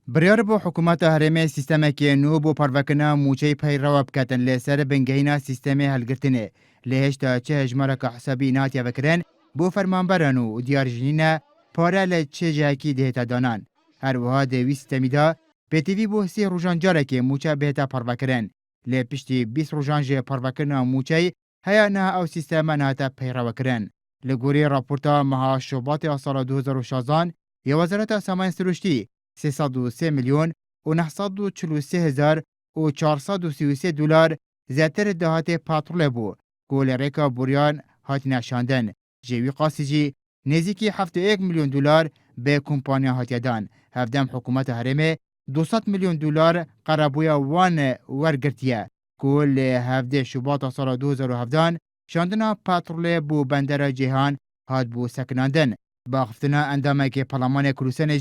بریار بۆ حکوومەتە هەرێمێ سیستەمێکی نو بۆ پەروەکردنا موچەی پەیڕەوە بکاتن لەسەر بنگەهینا سیستەمی هەلگرتنێ لە هێشتا چه هەژمارەکە حسەبی ناتیا بکرێن بۆ فەرمانبەران و دیارژنینە پارە لە چه جایەکی دەهێتە دانان. هەروەها دەوی سیستەمیدا پێتیڤی بۆ 3 ڕۆژان جارێکی موچە بهێتە پەروەکردن لێ پشتی 20 ڕۆژان ژێ پەروەکردنا موچەی هەیە نە ئەو سیستەمە نهاتە پەیڕەوەکردن. لە گۆری راپۆرتا مەها شۆباتی ساڵە 2016 یە وەزارەتە سامانە سروشتی 303 ملیۆن و 943,433 دلار زیاتر داهاتێ پاتڕۆلێ بوو کۆ لە ڕێکا بوریان هاتی نەشاندن جێوی قاسیجی نێزیکی 71 ملیۆن دلار بێ کۆمپانیا هاتیەدان. هەفدەم حکوومەتە هەرێمێ 200 ملیۆن دلار قەرەبوویە وان وەرگرتیە کۆ لێ هەفدێ شوباتا ساڵە 2017 شاندنا پاتڕۆلێ بوو بەندەرە جیهان هات بوو سەکناندن. باخفتنا ئەندامێکی پەرلەمانێ کوردستانێ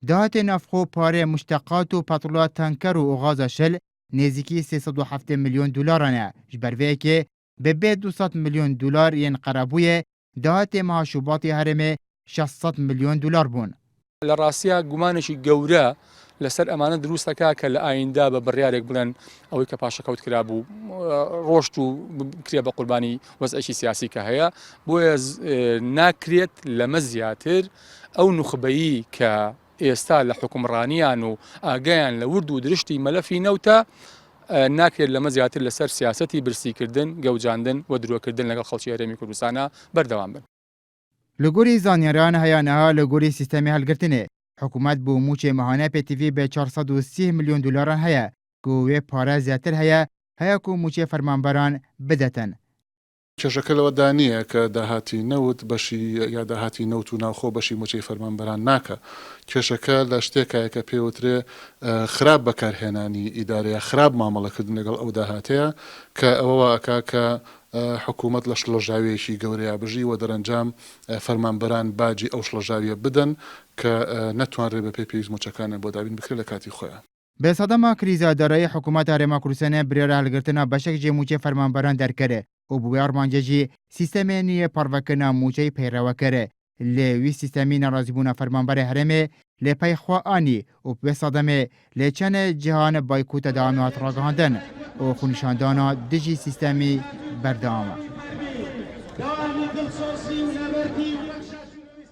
داهاتێ نافخۆ پارێ مشتەقات و پاتڕۆلا تانکەر و ئۆغازە شل نێزیکی 307 ملیۆن دلارانە ji berveyekê bêbê 200 ملیۆن دلار yên qerebûyê داهاتێ meha şubatê herêmê 600 ملیۆن دلار بوون. لە ڕاستیە گومانێکی گەورە لەسەر ئەمانە دروستەکە کە لە ئایندا بە بڕیارێک بڵێن ئەوەی کە پاشەکەوت کرا بوو ڕۆشت و کرێ بە قوربانی وەزعێکی سیاسی کە هەیە بۆیە ناکرێت لەمە زیاتر ئەو نوخبەیی کە ئێستا لە حکومڕانیان و ئاگایان لە ورد و درشتی مەلەفی نەوتە ناکرێت لەمە زیاتر لەسەر سیاسەتی برسیکردن گەوجاندن و درۆکردن لەگەڵ خەڵکی هەرێمی کوردستانە بەردەوام بن. لە گۆری زانیاران هەیەنەها لە گۆری سیستەمی هەلگرتنێ حکوومەت بۆ موچێ مەهانە پێتیڤی بە 430 ملیۆن دلاران هەیە کە وێ پارە زیاتر هەیە و موچێ فەرمانبەران بدەتن. کێشەکە لەوە دانیە کە داهاتی نەوت بەشی یا داهاتی نەوت و ناوخۆ بەشی موچەی فەرمانبەران ناکە. کێشەکە لە شتێکایە کە پێوترێ خراپ بەکارهێنانی ئیدارەیە خراپ مامەڵەکردن لەگەڵ ئەو داهاتەیە کە ئەوەوە ئەکا کە حکوومەت لە شڵەژاویەکی گەورەیە بژی و دەرەنجام فەرمانبەران باجی ئەو شڵەژاویە بدەن کە نەتوانرێ بە پێویست موچەکانە بۆ دابین بکرێت لە کاتی خۆیان. بێسەدەما کریزادارایی حکوومەت هەرێما کوردستانê بریارە هەلگرتنا بەشێک جێ موچێ فەرمانبەران دەرکەرێ و بووە ئەڕمانجەجی سیستەمێ نیە پەڕڤەکردنا موچەی پەیڕەوەکەرێ لێ وی سیستەمی نەڕازیبوونا فەرمانبەرê هەرێمê lê peyxwe anî û bi vê sedemê lê çenê cihan baykûta dawamê hat ragihandin û xûnîşandana dijî sîstemî berdewam e.